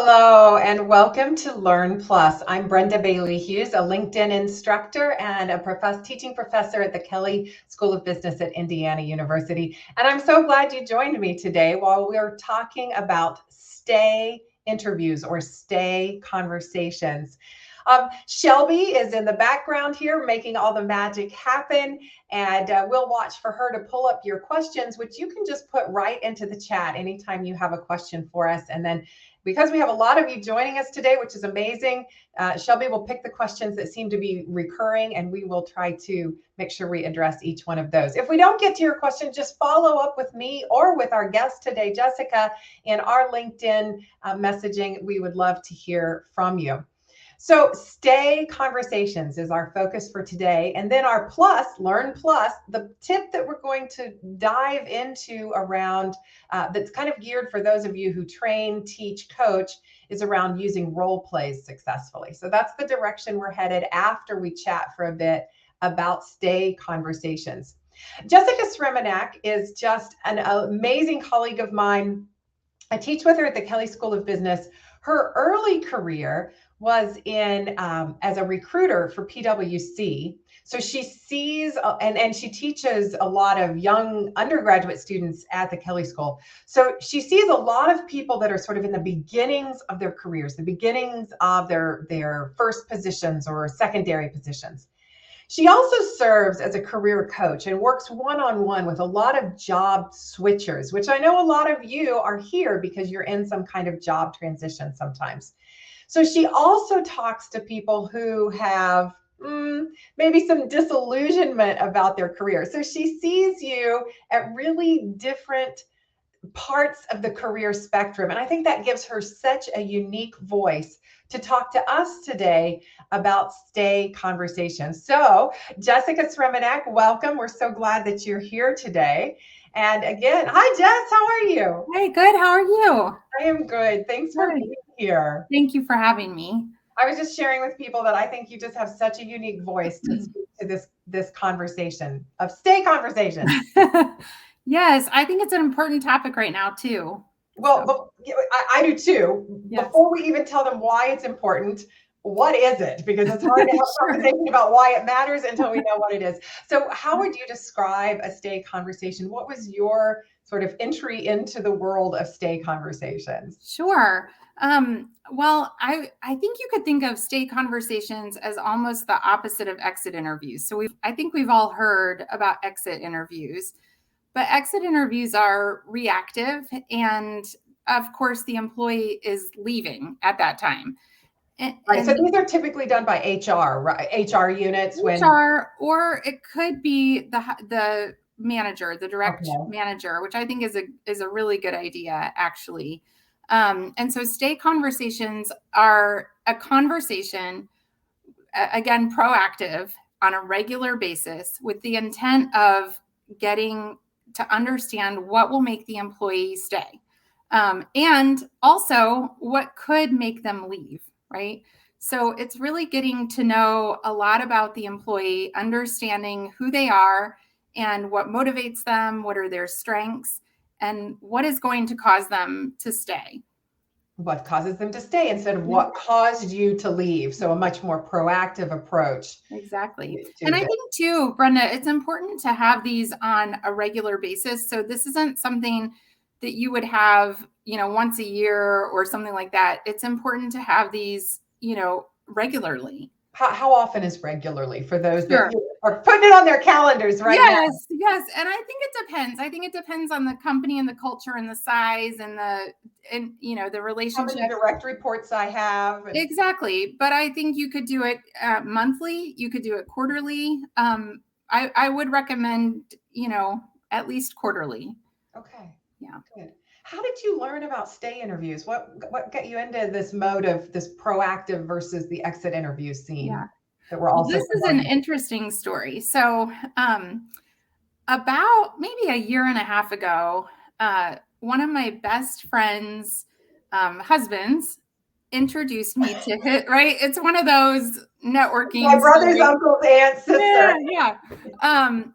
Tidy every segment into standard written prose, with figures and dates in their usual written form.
Hello and welcome to Learn Plus. I'm Brenda Bailey Hughes, a LinkedIn instructor and a teaching professor at the Kelley School of Business at Indiana University. And I'm so glad you joined me today while we're talking about stay interviews or stay conversations. Shelby is in the background here making all the magic happen, and we'll watch for her to pull up your questions, which you can just put right into the chat anytime you have a question for us. And then because we have a lot of you joining us today, which is amazing, Shelby will pick the questions that seem to be recurring, and we will try to make sure we address each one of those. If we don't get to your question, just follow up with me or with our guest today, Jessica, in our LinkedIn messaging. We would love to hear from you. So stay conversations is our focus for today. And then our plus, Learn Plus, the tip that we're going to dive into around that's kind of geared for those of you who train, teach, coach, is around using role plays successfully. So that's the direction we're headed after we chat for a bit about stay conversations. Jessica Sremanak is just an amazing colleague of mine. I teach with her at the Kelley School of Business. Her early career was in as a recruiter for PwC. So she sees and she teaches a lot of young undergraduate students at the Kelley School. So she sees a lot of people that are sort of in the beginnings of their careers, the beginnings of their first positions or secondary positions. She also serves as a career coach and works one-on-one with a lot of job switchers, which I know a lot of you are here because you're in some kind of job transition sometimes. So she also talks to people who have maybe some disillusionment about their career. So she sees you at really different parts of the career spectrum. And I think that gives her such a unique voice to talk to us today about stay conversations. So Jessica Sremanak, welcome. We're so glad that you're here today. And again, hi Jess, how are you? Hey, good. How are you? I am good. Thanks for being here. Thank you for having me. I was just sharing with people that I think you just have such a unique voice to speak to this conversation of stay conversations. Yes, I think it's an important topic right now too. Well, I do too. Yes. Before we even tell them why it's important, what is it? Because it's hard to have a Sure. conversation about why it matters until we know what it is. So how would you describe a stay conversation? What was your sort of entry into the world of stay conversations? Sure. Well, I think you could think of stay conversations as almost the opposite of exit interviews. So I think we've all heard about exit interviews, but exit interviews are reactive, and of course, the employee is leaving at that time. Right. So these are typically done by HR, right? HR units HR, or it could be the manager, the direct Okay. manager, which I think is a really good idea, actually. And so stay conversations are a conversation, again, proactive on a regular basis with the intent of getting to understand what will make the employee stay. And also what could make them leave, right? So it's really getting to know a lot about the employee, understanding who they are and what motivates them, what are their strengths, and what is going to cause them to stay. What causes them to stay instead of what caused you to leave. So a much more proactive approach. Exactly. And I think too, Brenda, it's important to have these on a regular basis. So this isn't something that you would have, once a year or something like that. It's important to have these, regularly. How often is regularly for those Sure. that are putting it on their calendars right now? Yes. And I think it depends. I think it depends on the company and the culture and the size and the relationship. How many direct reports I have. Exactly. But I think you could do it monthly. You could do it quarterly. I would recommend, at least quarterly. Okay. Yeah. Good. How did you learn about stay interviews? What got you into this mode of this proactive versus the exit interview scene? Yeah. That we're also This is an interesting story. So about maybe a year and a half ago, one of my best friend's husbands introduced me to his, right? It's one of those networking My brother's stories. uncle's aunt, sister. Yeah.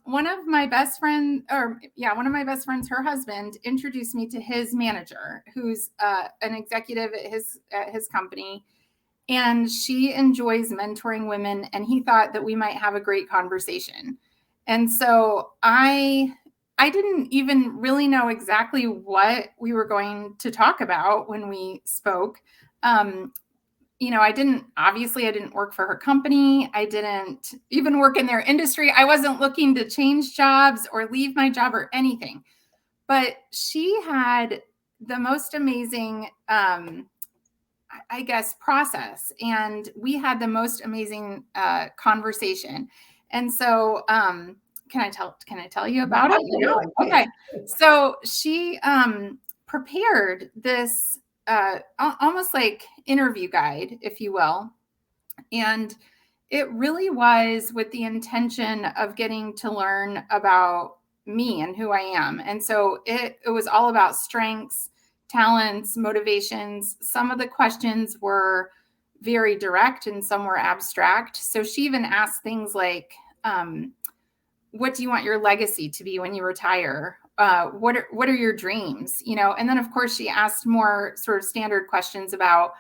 One of my best friends, her husband introduced me to his manager, who's an executive at his company. And she enjoys mentoring women, and he thought that we might have a great conversation. And so I didn't even really know exactly what we were going to talk about when we spoke. I didn't work for her company. I didn't even work in their industry. I wasn't looking to change jobs or leave my job or anything. But she had the most amazing, process. And we had the most amazing conversation. And so, can I tell you about it? Okay. So she prepared this almost like interview guide, if you will. And it really was with the intention of getting to learn about me and who I am. And so it was all about strengths, talents, motivations. Some of the questions were very direct and some were abstract. So she even asked things like, what do you want your legacy to be when you retire? What are your dreams? And then of course she asked more sort of standard questions about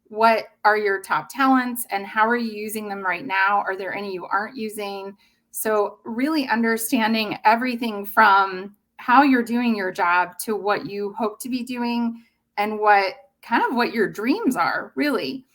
what are your top talents and how are you using them right now? Are there any you aren't using? So really understanding everything from how you're doing your job to what you hope to be doing and what your dreams are, really.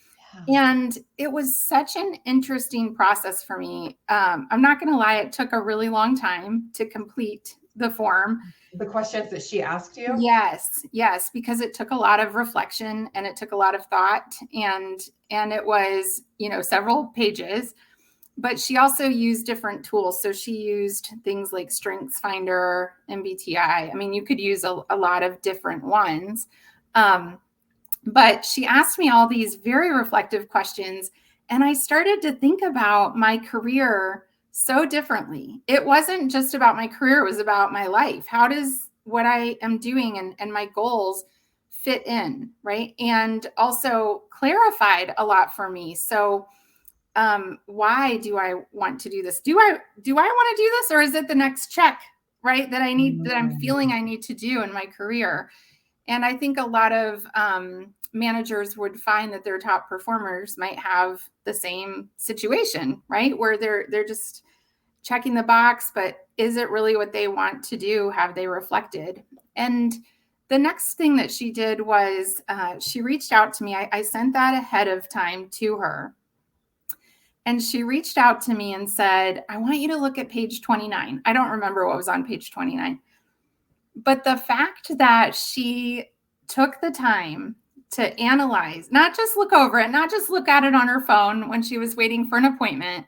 And it was such an interesting process for me. I'm not going to lie, it took a really long time to complete the form. The questions that she asked you? Yes, because it took a lot of reflection and it took a lot of thought, and it was, several pages. But she also used different tools. So she used things like Strengths Finder, MBTI. I mean, you could use a lot of different ones. But she asked me all these very reflective questions, and I started to think about my career so differently. It wasn't just about my career, it was about my life. How does what I am doing and my goals fit in, right? And also clarified a lot for me. So why do I want to do this? Do I want to do this, or is it the next check, right, that I'm feeling I need to do in my career? And I think a lot of managers would find that their top performers might have the same situation, right? Where they're just checking the box, but is it really what they want to do? Have they reflected? And the next thing that she did was she reached out to me. I sent that ahead of time to her. And she reached out to me and said, I want you to look at page 29. I don't remember what was on page 29. But the fact that she took the time to analyze, not just look over it, not just look at it on her phone when she was waiting for an appointment,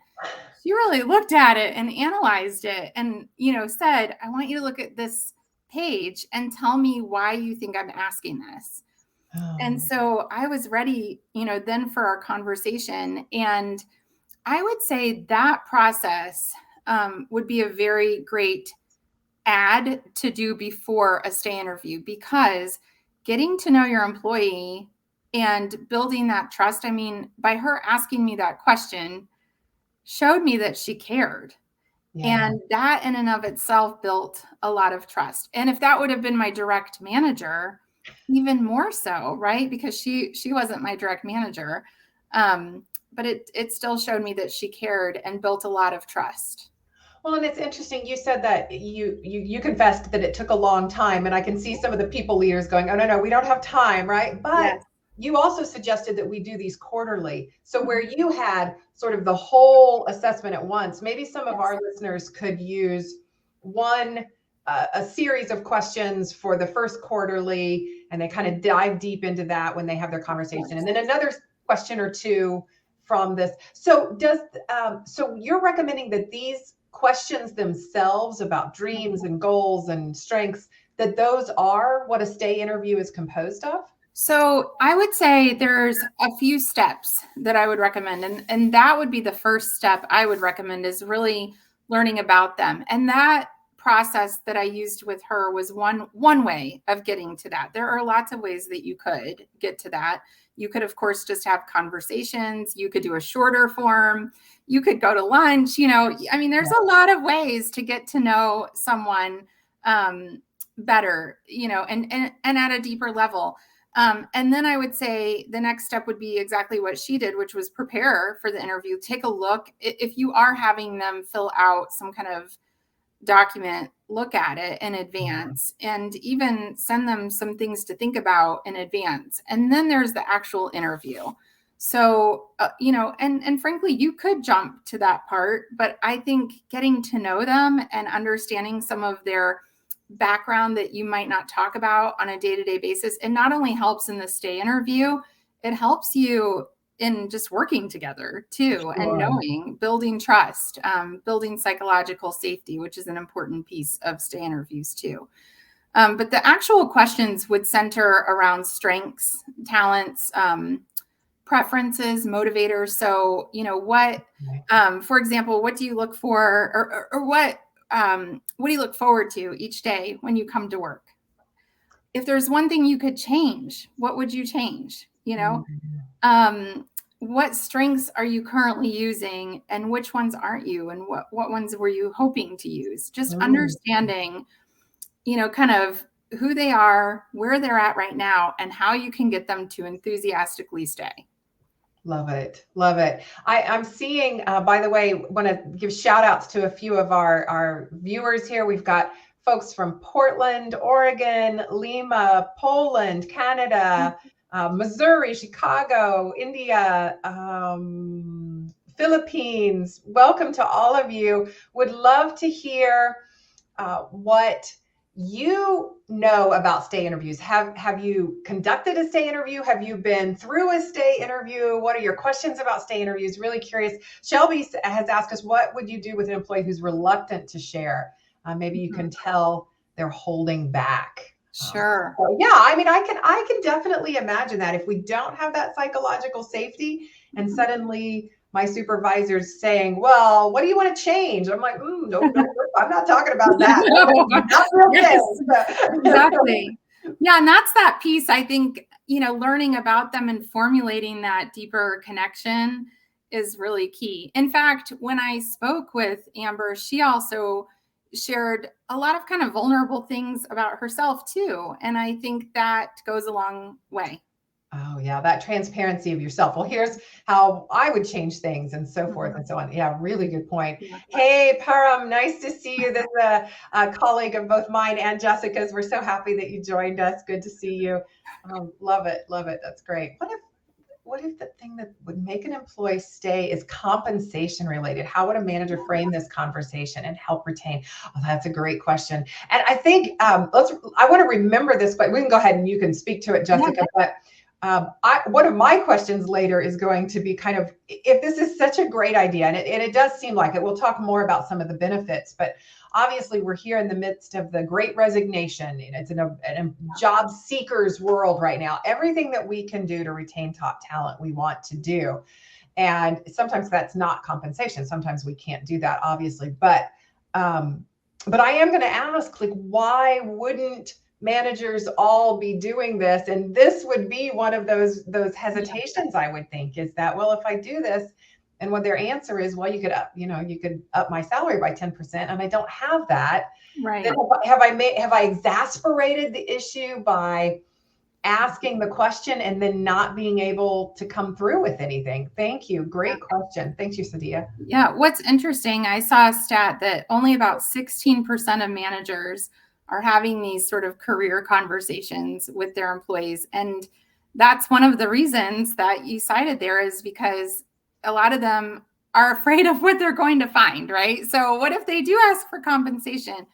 she really looked at it and analyzed it and, said, I want you to look at this page and tell me why you think I'm asking this. And so I was ready, then for our conversation. And I would say that process would be a very great add to do before a stay interview, because getting to know your employee and building that trust, I mean, by her asking me that question showed me that she cared. Yeah. And that in and of itself built a lot of trust. And if that would have been my direct manager, even more so, right? Because she wasn't my direct manager. But it still showed me that she cared and built a lot of trust. Well, and it's interesting. You said that you confessed that it took a long time, and I can see some of the people leaders going, "Oh no, we don't have time," right? But yes. You also suggested that we do these quarterly. So where you had sort of the whole assessment at once, maybe some of our listeners could use a series of questions for the first quarterly, and they kind of dive deep into that when they have their conversation, and then another question or two from this. So so you're recommending that these questions themselves about dreams and goals and strengths, that those are what a stay interview is composed of? So I would say there's a few steps that I would recommend. And that would be the first step I would recommend, is really learning about them. And that process that I used with her was one way of getting to that. There are lots of ways that you could get to that. You could, of course, just have conversations. You could do a shorter form. You could go to lunch. I mean, there's a lot of ways to get to know someone better, and at a deeper level. And then I would say the next step would be exactly what she did, which was prepare for the interview. Take a look. If you are having them fill out some kind of document, look at it in advance and even send them some things to think about in advance. And then there's the actual interview. So, and frankly, you could jump to that part, but I think getting to know them and understanding some of their background that you might not talk about on a day-to-day basis, it not only helps in the stay interview, it helps you in just working together too. Sure. And knowing, building trust, building psychological safety, which is an important piece of stay interviews too. But the actual questions would center around strengths, talents, preferences, motivators. So, what, for example, what do you look for, or what do you look forward to each day when you come to work? If there's one thing you could change, what would you change? What strengths are you currently using and which ones aren't you? And what ones were you hoping to use? Just understanding, kind of who they are, where they're at right now, and how you can get them to enthusiastically stay. Love it. Love it. I'm seeing, by the way, want to give shout outs to a few of our viewers here. We've got folks from Portland, Oregon, Lima, Poland, Canada, Missouri, Chicago, India, Philippines. Welcome to all of you. Would love to hear what you know about stay interviews. Have you conducted a stay interview? Have you been through a stay interview? What are your questions about stay interviews? Really curious. Shelby has asked us, what would you do with an employee who's reluctant to share? Maybe you can tell they're holding back. Sure. Yeah, I mean, I can definitely imagine that if we don't have that psychological safety and suddenly my supervisor's saying, well, what do you want to change? I'm like, no, I'm not talking about that. Not real yes, exactly. Yeah, and that's that piece, I think, learning about them and formulating that deeper connection is really key. In fact, when I spoke with Amber, she also shared a lot of kind of vulnerable things about herself too. And I think that goes a long way. Oh yeah, that transparency of yourself. Well, here's how I would change things and so forth and so on. Yeah, really good point. Yeah. Hey, Param, nice to see you. This is a colleague of both mine and Jessica's. We're so happy that you joined us. Good to see you. Love it. Love it. That's great. What if the thing that would make an employee stay is compensation related? How would a manager frame this conversation and help retain? Oh, that's a great question. And I think I want to remember this, but we can go ahead and you can speak to it, Jessica. Yeah. But one of my questions later is going to be kind of, if this is such a great idea, and it does seem like it, we'll talk more about some of the benefits, but obviously we're here in the midst of the great resignation. It's in a job seekers world right now. Everything that we can do to retain top talent, we want to do. And sometimes that's not compensation. Sometimes we can't do that, obviously. But I am going to ask, like, why wouldn't managers all be doing this? And this would be one of those hesitations, I would think, is that, well, if I do this, and what their answer is, well, you could up my salary by 10%, and I don't have that. Right. Then have I exasperated the issue by asking the question and then not being able to come through with anything? Thank you. Great question. Thank you, Sadia. Yeah. What's interesting, I saw a stat that only about 16% of managers are having these sort of career conversations with their employees. And that's one of the reasons that you cited there, is because a lot of them are afraid of what they're going to find, right? So what if they do ask for compensation?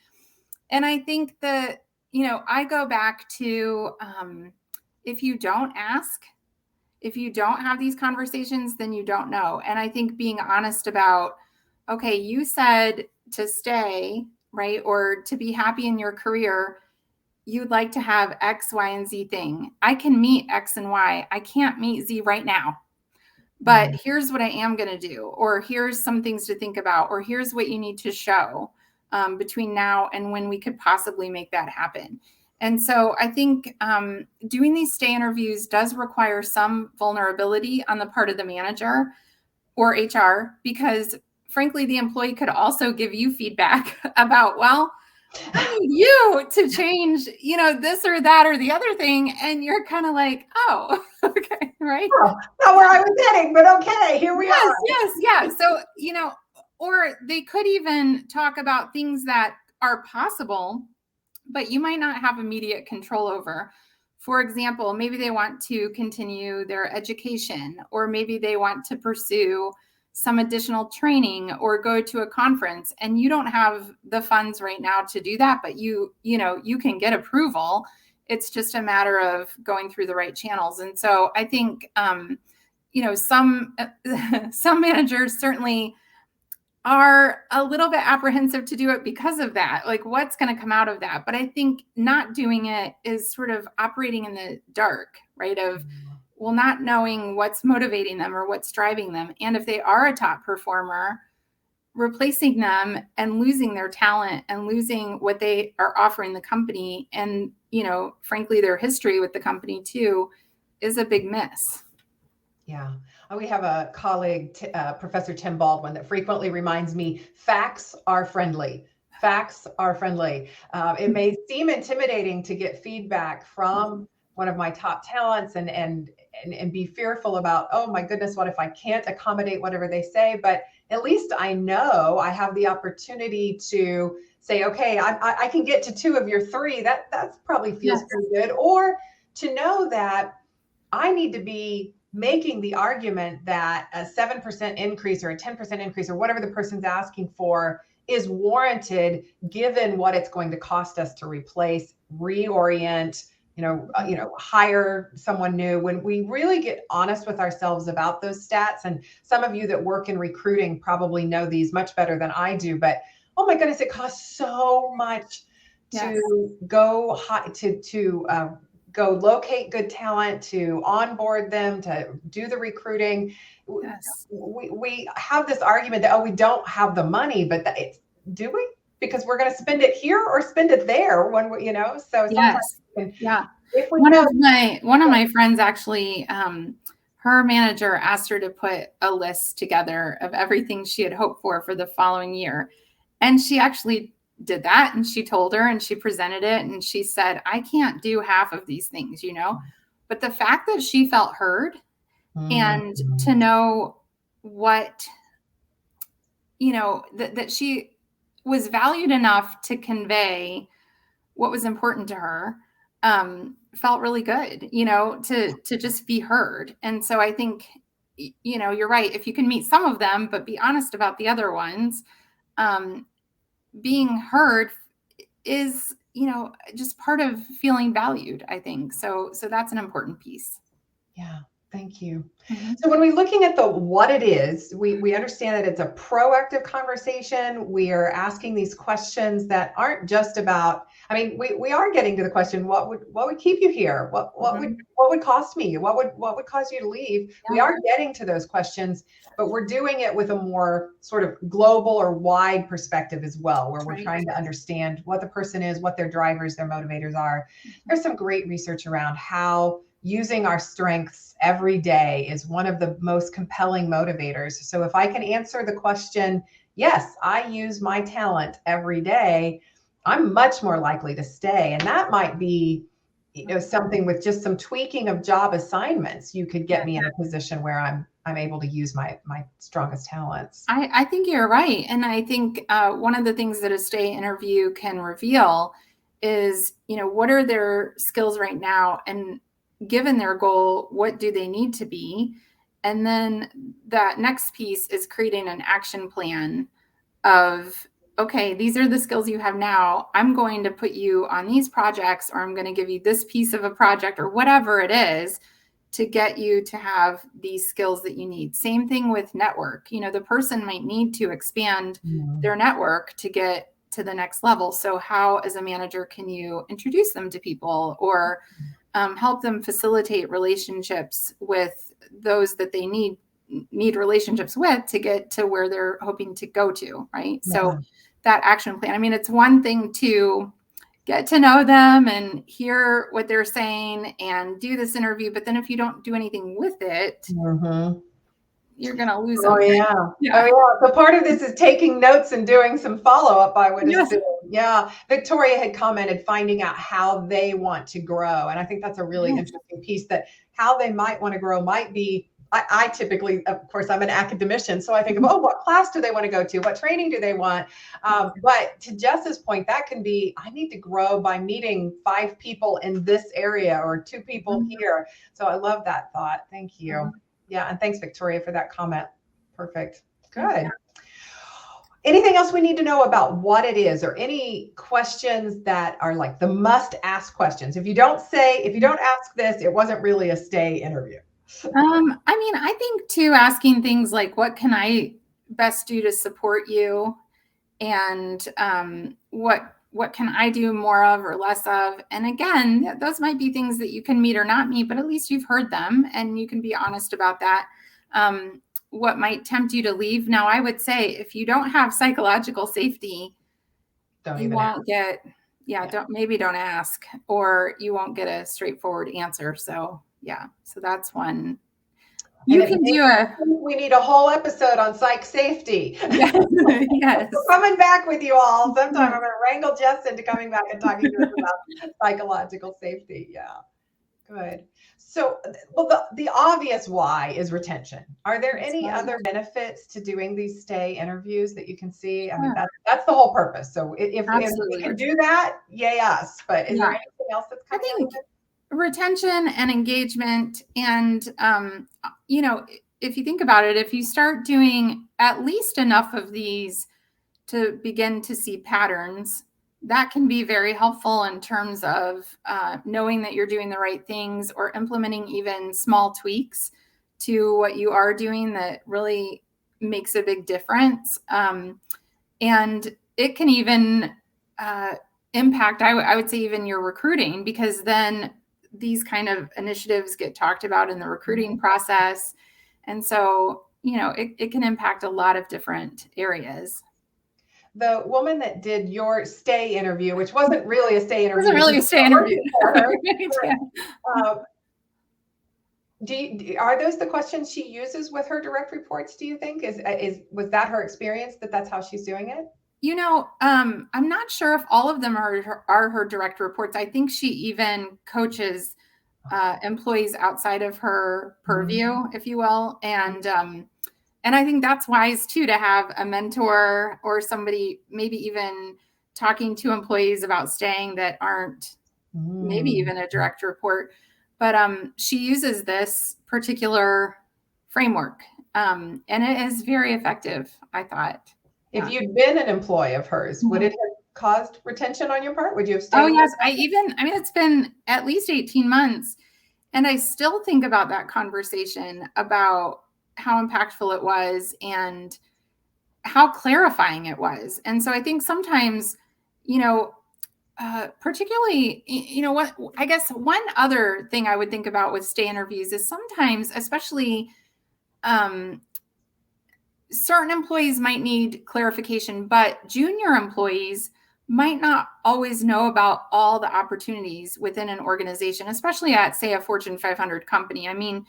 And I think that, I go back to, if you don't ask, if you don't have these conversations, then you don't know. And I think being honest about, okay, you said to stay, right? Or to be happy in your career, you'd like to have X, Y, and Z thing. I can meet X and Y. I can't meet Z right now. But here's what I am going to do, or here's some things to think about, or here's what you need to show. between now and when we could possibly make that happen. And so I think doing these stay interviews does require some vulnerability on the part of the manager or HR, because frankly, the employee could also give you feedback about, well, I need you to change, this or that or the other thing. And you're kind of like, oh, okay, right? Oh, not where I was heading, but okay, here we are. Yes, yeah. So, or they could even talk about things that are possible, but you might not have immediate control over. For example, maybe they want to continue their education, or maybe they want to pursue some additional training or go to a conference, and you don't have the funds right now to do that, but you can get approval. It's just a matter of going through the right channels. And so I think, some managers certainly are a little bit apprehensive to do it because of that, like what's going to come out of that. But I think not doing it is sort of operating in the dark, right? Of, well, not knowing what's motivating them or what's driving them. And if they are a top performer, replacing them and losing their talent and losing what they are offering the company and, frankly, their history with the company too, is a big miss. Yeah. We have a colleague, Professor Tim Baldwin, that frequently reminds me, facts are friendly. Facts are friendly. It may seem intimidating to get feedback from one of my top talents and be fearful about, oh my goodness, what if I can't accommodate whatever they say? But at least I know I have the opportunity to say, okay, I can get to 2 of your 3. That probably feels pretty good. Or to know that I need to be making the argument that a 7% increase or a 10% increase or whatever the person's asking for is warranted, given what it's going to cost us to replace, reorient, hire someone new. When we really get honest with ourselves about those stats, and some of you that work in recruiting probably know these much better than I do, but oh my goodness, it costs so much to go high, to go locate good talent, to onboard them, to do the recruiting. Yes. We have this argument that, we don't have the money, but do we? Because we're going to spend it here or spend it there when we, so sometimes. Yes. If we one of my friends actually, her manager asked her to put a list together of everything she had hoped for the following year. And she actually did that, and she told her and she presented it, and she said, I can't do half of these things, but the fact that she felt heard and to know what, that she was valued enough to convey what was important to her, felt really good, to just be heard. And so I think, you're right. If you can meet some of them, but be honest about the other ones, being heard is, just part of feeling valued, I think. So that's an important piece. Yeah. Thank you. Mm-hmm. So when we're looking at what it is, we understand that it's a proactive conversation. We are asking these questions that aren't just about, we are getting to the question, what would keep you here? What would cost me? What would cause you to leave? Yeah. We are getting to those questions, but we're doing it with a more sort of global or wide perspective as well, where we're trying to understand what the person is, what their drivers, their motivators are. There's some great research around how using our strengths every day is one of the most compelling motivators. So if I can answer the question, yes, I use my talent every day, I'm much more likely to stay. And that might be, something with just some tweaking of job assignments. You could get me in a position where I'm able to use my strongest talents. I think you're right. And I think one of the things that a stay interview can reveal is, what are their skills right now? And given their goal, what do they need to be? And then that next piece is creating an action plan of, okay, these are the skills you have now. I'm going to put you on these projects, or I'm going to give you this piece of a project, or whatever it is, to get you to have these skills that you need. Same thing with network. The person might need to expand their network to get to the next level. So how, as a manager, can you introduce them to people, or help them facilitate relationships with those that they need relationships with to get to where they're hoping to go to, right? Yeah. So that action plan. I mean, it's one thing to get to know them and hear what they're saying and do this interview, but then if you don't do anything with it, you're going to lose them. Oh, yeah. Oh, yeah. So part of this is taking notes and doing some follow-up, I would assume. Yeah. Victoria had commented finding out how they want to grow. And I think that's a really interesting piece, that how they might want to grow might be, I typically, of course, I'm an academician, so I think of, oh, what class do they want to go to? What training do they want? But to Jess's point, that can be, I need to grow by meeting 5 people in this area or 2 people here. So I love that thought. Thank you. Yeah. And thanks, Victoria, for that comment. Perfect. Good. Anything else we need to know about what it is, or any questions that are like the must ask questions? If you don't ask this, it wasn't really a stay interview. I mean, I think too, asking things like, what can I best do to support you? And what can I do more of or less of? And again, those might be things that you can meet or not meet, but at least you've heard them and you can be honest about that. What might tempt you to leave? Now, I would say if you don't have psychological safety, you won't get, don't ask, or you won't get a straightforward answer. So so that's one. We need a whole episode on psych safety. Yes. We're coming back with you all sometime. I'm going to wrangle Jess into coming back and talking to us about psychological safety. Yeah, good. So, well, the obvious why is retention. Are there any other benefits to doing these stay interviews that you can see? I mean, that's the whole purpose. So if we can do that, yay us. But is there anything else that's coming out of it? Retention and engagement. And, if you think about it, if you start doing at least enough of these to begin to see patterns, that can be very helpful in terms of knowing that you're doing the right things, or implementing even small tweaks to what you are doing that really makes a big difference. And it can even impact, I would say, even your recruiting, because then these kind of initiatives get talked about in the recruiting process. And so, it can impact a lot of different areas. The woman that did your stay interview, which wasn't really a stay interview. It wasn't really a stay interview. Are those the questions she uses with her direct reports, do you think? Was that her experience, that's how she's doing it? I'm not sure if all of them are her direct reports. I think she even coaches employees outside of her purview, if you will. And I think that's wise too, to have a mentor or somebody maybe even talking to employees about staying that aren't maybe even a direct report. But she uses this particular framework, and it is very effective, I thought. If you'd been an employee of hers, would it have caused retention on your part? Would you have stayed? Oh, yes. It's been at least 18 months. And I still think about that conversation, about how impactful it was and how clarifying it was. And so I think sometimes, particularly, what I guess one other thing I would think about with stay interviews is sometimes, especially, certain employees might need clarification, but junior employees might not always know about all the opportunities within an organization, especially at, say, a Fortune 500 company. I mean,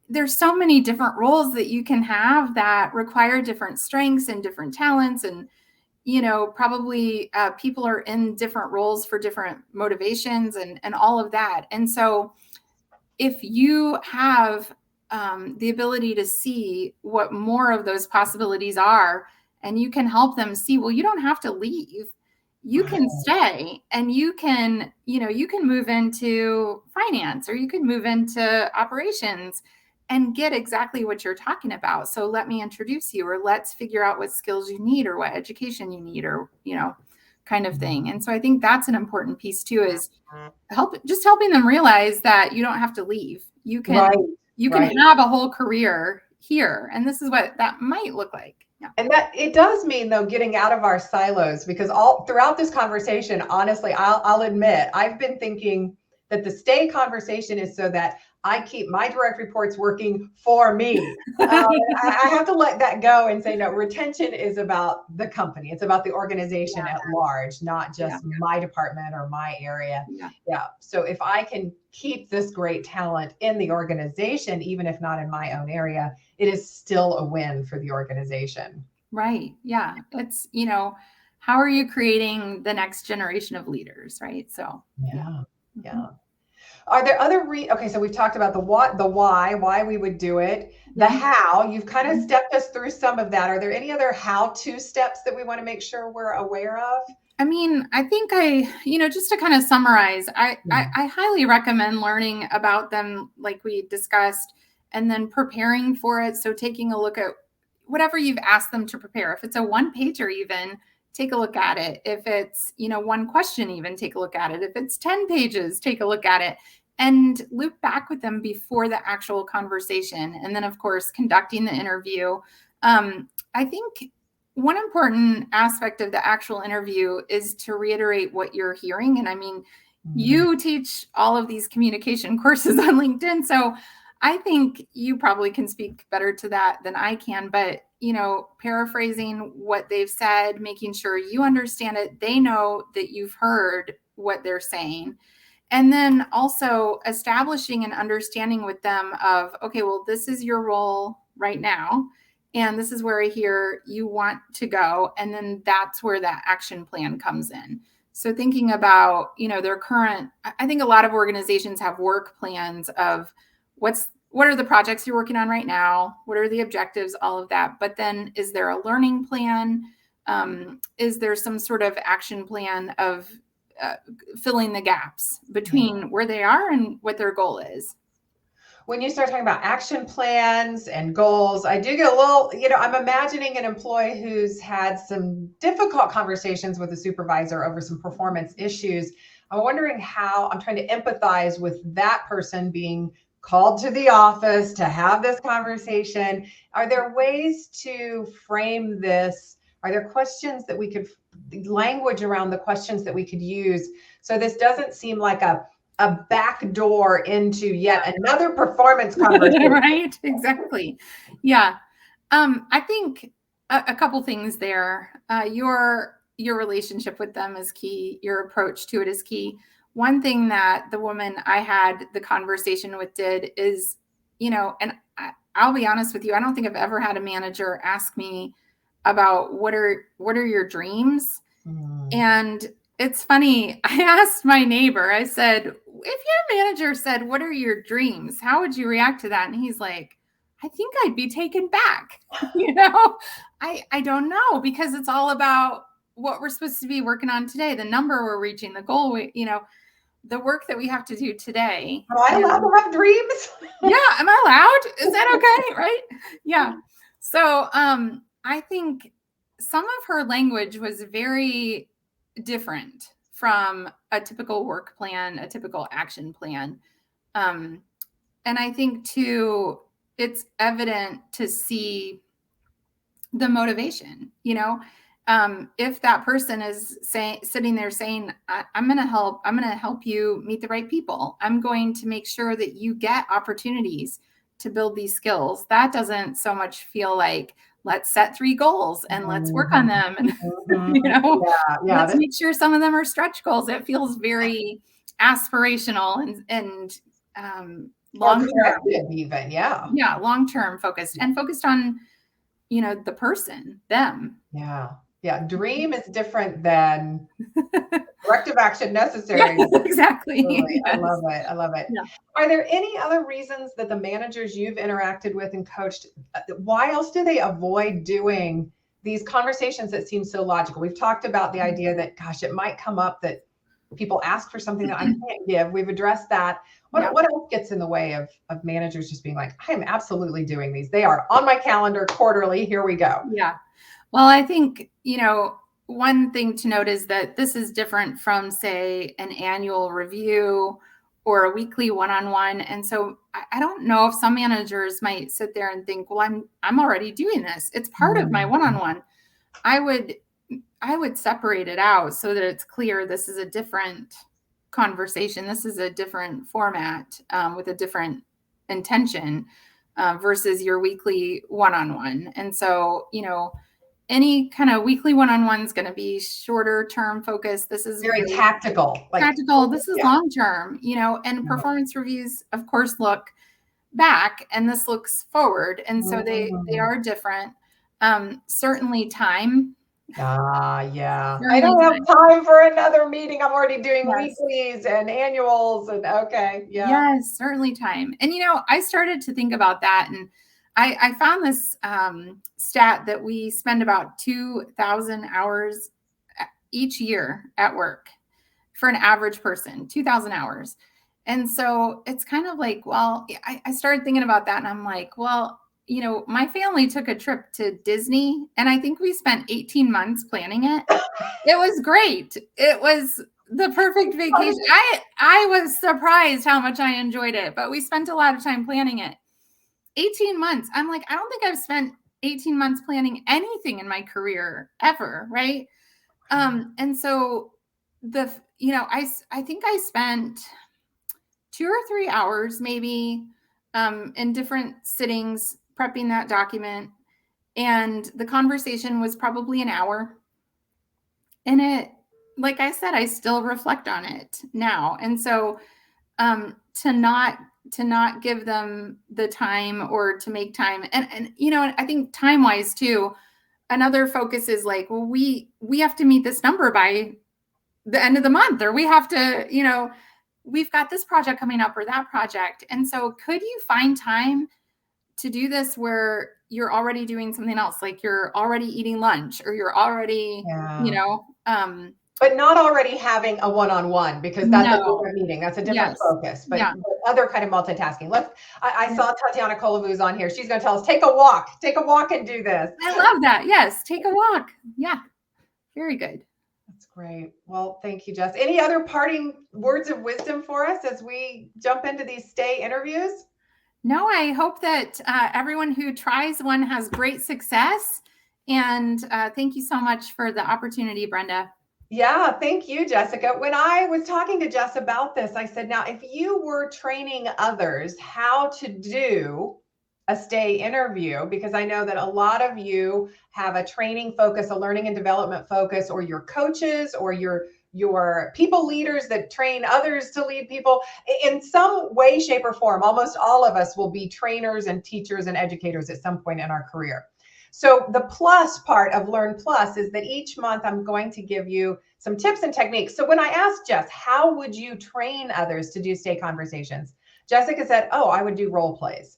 there's so many different roles that you can have that require different strengths and different talents. And, probably people are in different roles for different motivations and all of that. And so if you have the ability to see what more of those possibilities are, and you can help them see, well, you don't have to leave. You can stay, and you can move into finance, or you can move into operations and get exactly what you're talking about. So let me introduce you, or let's figure out what skills you need, or what education you need, or, kind of thing. And so I think that's an important piece too, is helping them realize that you don't have to leave. You can have a whole career here, and this is what that might look like. Yeah. And that it does mean, though, getting out of our silos, because all throughout this conversation, honestly, I'll admit, I've been thinking that the stay conversation is so that I keep my direct reports working for me. I have to let that go and say, no, retention is about the company. It's about the organization at large, not just my department or my area. Yeah. So if I can keep this great talent in the organization, even if not in my own area, it is still a win for the organization. Right. Yeah. It's, how are you creating the next generation of leaders, right? So, yeah. Are there other okay, so we've talked about the what, the why we would do it, the how. You've kind of stepped us through some of that. Are there any other how-to steps that we want to make sure we're aware of? I mean, I think just to kind of summarize, I highly recommend learning about them like we discussed and then preparing for it. So taking a look at whatever you've asked them to prepare. If it's a one-pager even, take a look at it. If it's, one question even, take a look at it. If it's 10 pages, take a look at it and loop back with them before the actual conversation. And then, of course, conducting the interview. I think one important aspect of the actual interview is to reiterate what you're hearing. And I mean, you teach all of these communication courses on LinkedIn. So I think you probably can speak better to that than I can, but, paraphrasing what they've said, making sure you understand it. They know that you've heard what they're saying. And then also establishing an understanding with them of, okay, well, this is your role right now. And this is where I hear you want to go. And then that's where that action plan comes in. So thinking about, their current, I think a lot of organizations have work plans of what are the projects you're working on right now? What are the objectives? All of that. But then is there a learning plan? Is there some sort of action plan of filling the gaps between where they are and what their goal is? When you start talking about action plans and goals, I do get a little, I'm imagining an employee who's had some difficult conversations with a supervisor over some performance issues. I'm wondering how I'm trying to empathize with that person being called to the office to have this conversation. Are there ways to frame this? Are there questions that we could, language around the questions that we could use so this doesn't seem like a back door into yet another performance conversation? Right, exactly. Yeah. I think a couple things there. Your relationship with them is key. Your approach to it is key. One thing that the woman I had the conversation with did is, and I'll be honest with you, I don't think I've ever had a manager ask me about what are your dreams. And it's funny. I asked my neighbor, I said, if your manager said, what are your dreams? How would you react to that? And he's like, I think I'd be taken back. I don't know, because it's all about what we're supposed to be working on today, the number we're reaching, the goal, the work that we have to do today. Am I allowed to have dreams? Yeah. Am I allowed? Is that okay? Right? Yeah. So I think some of her language was very different from a typical work plan, a typical action plan. And I think too, it's evident to see the motivation, if that person is sitting there saying, I'm going to help you meet the right people. I'm going to make sure that you get opportunities to build these skills. That doesn't so much feel like, let's set 3 goals and let's work on them. And, let's make sure some of them are stretch goals. It feels very aspirational and long-term even. Yeah. Long-term focused and focused on, the person, them. Yeah. Dream is different than corrective action necessary. Yes, exactly. Totally. Yes. I love it. Yeah. Are there any other reasons that the managers you've interacted with and coached, why else do they avoid doing these conversations that seem so logical? We've talked about the idea that, gosh, it might come up that people ask for something that I can't give. We've addressed that. What else gets in the way of managers just being like, I am absolutely doing these. They are on my calendar quarterly. Here we go. Yeah. Well, I think, one thing to note is that this is different from, say, an annual review or a weekly one-on-one. And so I don't know if some managers might sit there and think, well, I'm already doing this. It's part of my one-on-one. I would separate it out so that it's clear this is a different conversation. This is a different format with a different intention versus your weekly one-on-one. And so, any kind of weekly one-on-one is going to be shorter term focus. This is very tactical. Tactical. This is long term, and performance reviews, of course, look back, and this looks forward. And so they are different. Certainly time. Yeah. I don't have time for another meeting. I'm already doing weeklies and annuals and okay. Yeah. Yes, certainly time. And, I started to think about that, and I found this stat that we spend about 2,000 hours each year at work for an average person, 2,000 hours. And so it's kind of like, well, I started thinking about that, and I'm like, well, my family took a trip to Disney, and I think we spent 18 months planning it. It was great. It was the perfect vacation. I was surprised how much I enjoyed it, but we spent a lot of time planning it. 18 months. I'm like, I don't think I've spent 18 months planning anything in my career ever, right? And so I think I spent 2 or 3 hours maybe in different sittings prepping that document. And the conversation was probably an hour. And it, like I said, I still reflect on it now. And so to not give them the time or to make time. And I think time-wise too, another focus is like, well, we have to meet this number by the end of the month, or we have to, we've got this project coming up or that project. And so could you find time to do this where you're already doing something else, like you're already eating lunch, or you're already, but not already having a one-on-one, because that's a different meeting. That's a different focus, but other kind of multitasking. I saw Tatiana Kolovuz on here. She's going to tell us, take a walk and do this. I love that. Yes. Take a walk. Yeah. Very good. That's great. Well, thank you, Jess. Any other parting words of wisdom for us as we jump into these stay interviews? No, I hope that everyone who tries one has great success. And thank you so much for the opportunity, Brenda. Yeah, thank you, Jessica. When I was talking to Jess about this, I said, now, if you were training others how to do a stay interview, because I know that a lot of you have a training focus, a learning and development focus, or your coaches or your people leaders that train others to lead people in some way, shape, or form. Almost all of us will be trainers and teachers and educators at some point in our career. So the plus part of Learn Plus is that each month I'm going to give you some tips and techniques. So when I asked Jess, how would you train others to do stay conversations? Jessica said, oh, I would do role plays.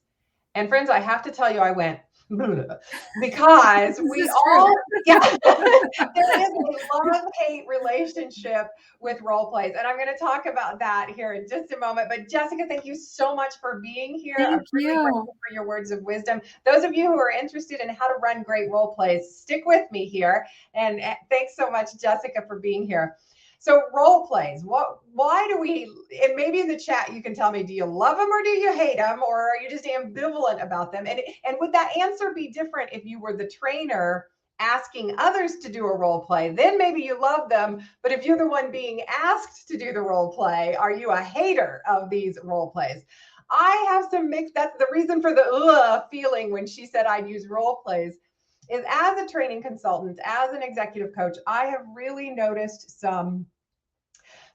And friends, I have to tell you, I went, because we all, there is a love-hate relationship with role plays. And I'm going to talk about that here in just a moment. But Jessica, thank you so much for being here. Thank you. Grateful for your words of wisdom. Those of you who are interested in how to run great role plays, stick with me here. And thanks so much, Jessica, for being here. So role plays, why do we, and maybe in the chat, you can tell me, do you love them or do you hate them? Or are you just ambivalent about them? And would that answer be different if you were the trainer asking others to do a role play? Then maybe you love them, but if you're the one being asked to do the role play, are you a hater of these role plays? I have some mixed, that's the reason for the feeling when she said I'd use role plays. Is as a training consultant, as an executive coach, I have really noticed some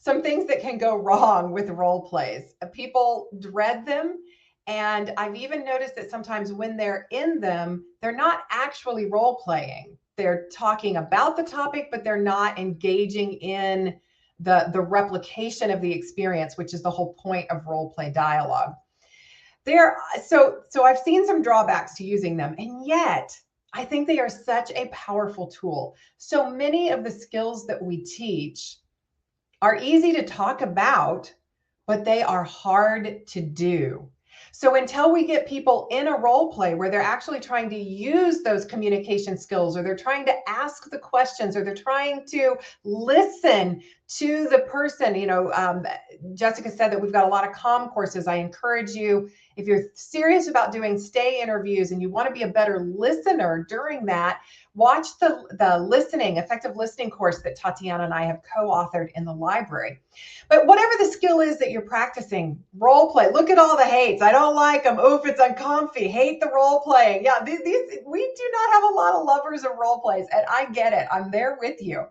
things that can go wrong with role plays. People dread them. And I've even noticed that sometimes when they're in them, they're not actually role playing. They're talking about the topic, but they're not engaging in the replication of the experience, which is the whole point of role play dialogue. So I've seen some drawbacks to using them, and yet I think they are such a powerful tool. So many of the skills that we teach are easy to talk about, but they are hard to do. So until we get people in a role play where they're actually trying to use those communication skills, or they're trying to ask the questions, or they're trying to listen to the person, Jessica said that we've got a lot of CALM courses. I encourage you, if you're serious about doing stay interviews and you want to be a better listener during that, Watch the effective listening course that Tatiana and I have co-authored in the library. But whatever the skill is that you're practicing, role play. Look at all the hates. I don't like them. Oof, it's uncomfy. Hate the role playing. Yeah, we do not have a lot of lovers of role plays, and I get it. I'm there with you.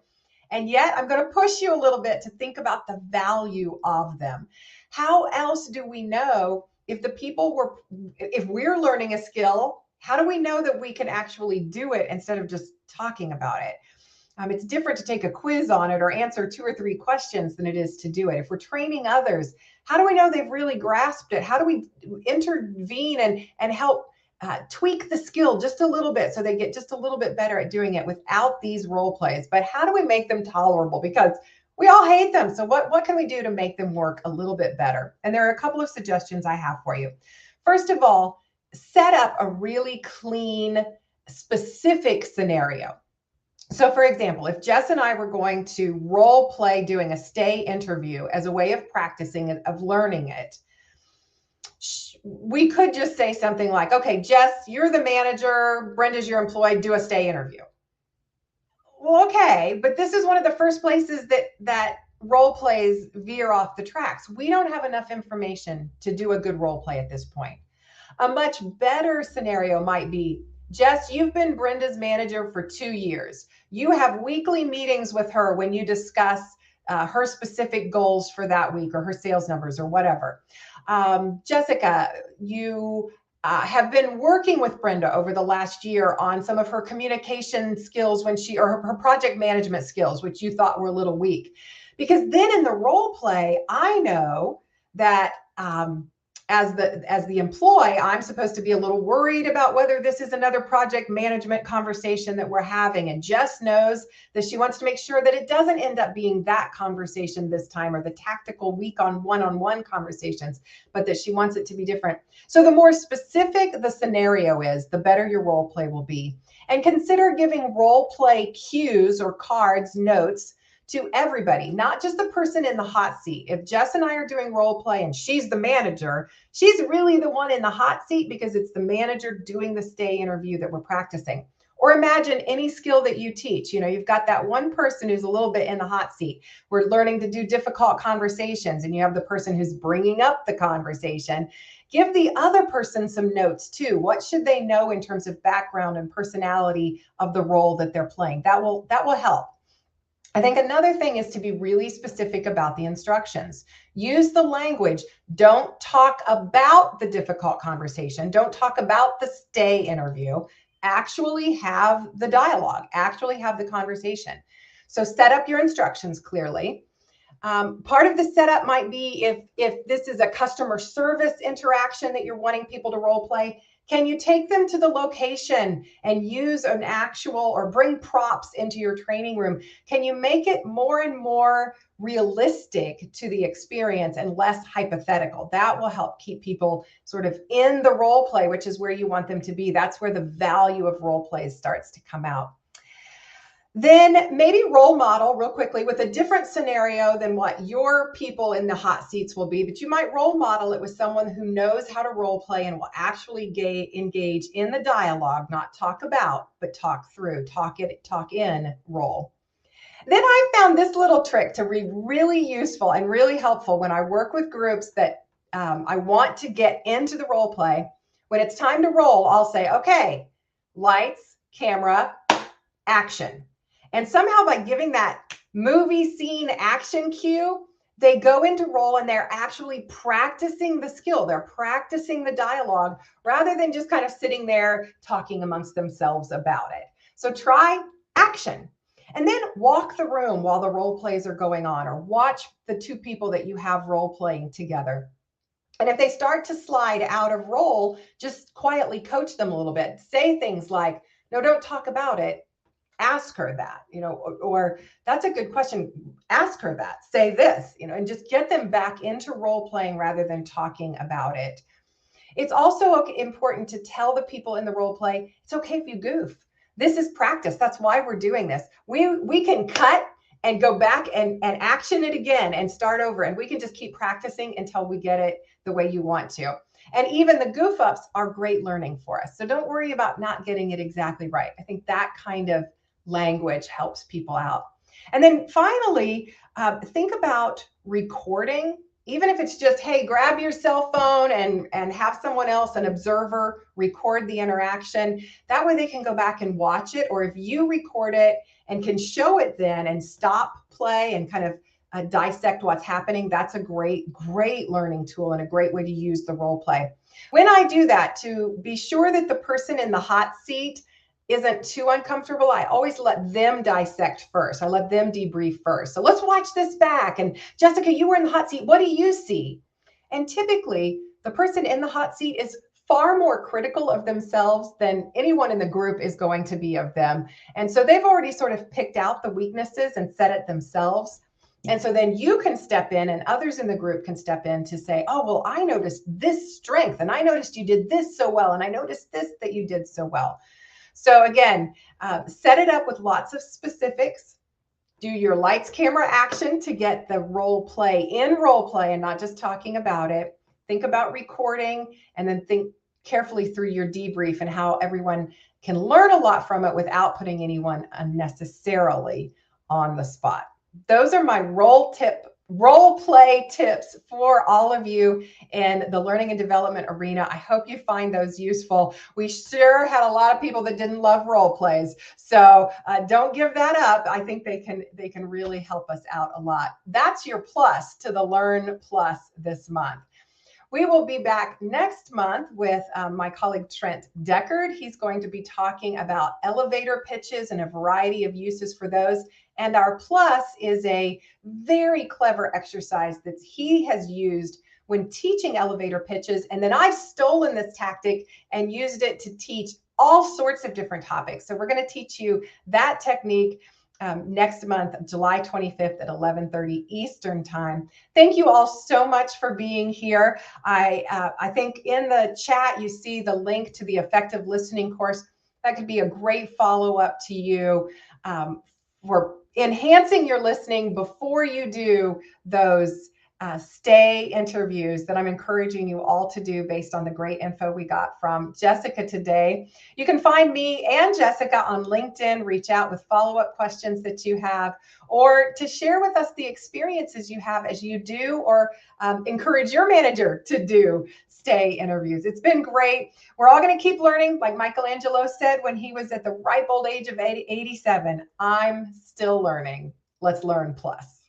And yet I'm going to push you a little bit to think about the value of them. How else do we know if we're learning a skill, how do we know that we can actually do it instead of just talking about it? It's different to take a quiz on it or answer 2 or 3 questions than it is to do it. If we're training others, how do we know they've really grasped it? How do we intervene and help tweak the skill just a little bit so they get just a little bit better at doing it without these role plays? But how do we make them tolerable? Because we all hate them. So what can we do to make them work a little bit better? And there are a couple of suggestions I have for you. First of all, set up a really clean, specific scenario. So for example, if Jess and I were going to role play doing a stay interview as a way of practicing it, of learning it, we could just say something like, okay, Jess, you're the manager, Brenda's your employee, do a stay interview. Well, okay, but this is one of the first places that role plays veer off the tracks. We don't have enough information to do a good role play at this point. A much better scenario might be, Jess, you've been Brenda's manager for 2 years. You have weekly meetings with her when you discuss her specific goals for that week or her sales numbers or whatever. Jessica, you have been working with Brenda over the last year on some of her communication skills or her project management skills, which you thought were a little weak. Because then in the role play, I know that as the employee, I'm supposed to be a little worried about whether this is another project management conversation that we're having. And Jess knows that she wants to make sure that it doesn't end up being that conversation this time or the tactical one-on-one conversations, but that she wants it to be different. So the more specific the scenario is, the better your role play will be. And consider giving role play cues or cards, notes, to everybody, not just the person in the hot seat. If Jess and I are doing role play and she's the manager, she's really the one in the hot seat because it's the manager doing the stay interview that we're practicing. Or imagine any skill that you teach. You've got that one person who's a little bit in the hot seat. We're learning to do difficult conversations, and you have the person who's bringing up the conversation. Give the other person some notes too. What should they know in terms of background and personality of the role that they're playing? That will help. I think another thing is to be really specific about the instructions. Use the language. Don't talk about the difficult conversation. Don't talk about the stay interview. Actually have the dialogue. Actually have the conversation. So set up your instructions clearly. Part of the setup might be if this is a customer service interaction that you're wanting people to role play, can you take them to the location and use an actual or bring props into your training room? Can you make it more and more realistic to the experience and less hypothetical? That will help keep people sort of in the role play, which is where you want them to be. That's where the value of role plays starts to come out. Then maybe role model real quickly with a different scenario than what your people in the hot seats will be, but you might role model it with someone who knows how to role play and will actually engage in the dialogue, not talk about, but talk through, talk in role. Then I found this little trick to be really useful and really helpful when I work with groups that I want to get into the role play. When it's time to roll, I'll say, okay, lights, camera, action. And somehow by giving that movie scene action cue, they go into role and they're actually practicing the skill. They're practicing the dialogue rather than just kind of sitting there talking amongst themselves about it. So try action. And then walk the room while the role plays are going on, or watch the 2 people that you have role playing together. And if they start to slide out of role, just quietly coach them a little bit. Say things like, no, don't talk about it. Ask her that, or that's a good question. Ask her that, say this, and just get them back into role playing rather than talking about it. It's also important to tell the people in the role play, it's okay if you goof. This is practice. That's why we're doing this. We can cut and go back and action it again and start over. And we can just keep practicing until we get it the way you want to. And even the goof ups are great learning for us. So don't worry about not getting it exactly right. I think that kind of language helps people out. And then finally, think about recording, even if it's just, hey, grab your cell phone and have someone else, an observer, record the interaction. That way they can go back and watch it. Or if you record it and can show it then and stop play and kind of dissect what's happening, that's a great learning tool and a great way to use the role play. When I do that, to be sure that the person in the hot seat isn't too uncomfortable, I always let them dissect first. I let them debrief first. So let's watch this back. And Jessica, you were in the hot seat. What do you see? And typically, the person in the hot seat is far more critical of themselves than anyone in the group is going to be of them. And so they've already sort of picked out the weaknesses and said it themselves. And so then you can step in and others in the group can step in to say, oh, well, I noticed this strength and I noticed you did this so well. And I noticed this that you did so well. So again, set it up with lots of specifics. Do your lights, camera, action to get the role play in role play and not just talking about it. Think about recording and then think carefully through your debrief and how everyone can learn a lot from it without putting anyone unnecessarily on the spot. Those are my role play tips for all of you in the learning and development arena. I hope you find those useful. We sure had a lot of people that didn't love role plays, so don't give that up. I think they can really help us out a lot. That's your plus to the Learn Plus this month. We will be back next month with my colleague Trent Deckard. He's going to be talking about elevator pitches and a variety of uses for those. And our plus is a very clever exercise that he has used when teaching elevator pitches. And then I've stolen this tactic and used it to teach all sorts of different topics. So we're going to teach you that technique next month, July 25th at 11:30 Eastern time. Thank you all so much for being here. I think in the chat you see the link to the effective listening course. That could be a great follow-up to you for enhancing your listening before you do those stay interviews that I'm encouraging you all to do based on the great info we got from Jessica today. You can find me and Jessica on LinkedIn. Reach out with follow-up questions that you have, or to share with us the experiences you have as you do, or encourage your manager to do stay interviews. It's been great. We're all going to keep learning. Like Michelangelo said when he was at the ripe old age of 87, I'm still learning. Let's learn plus.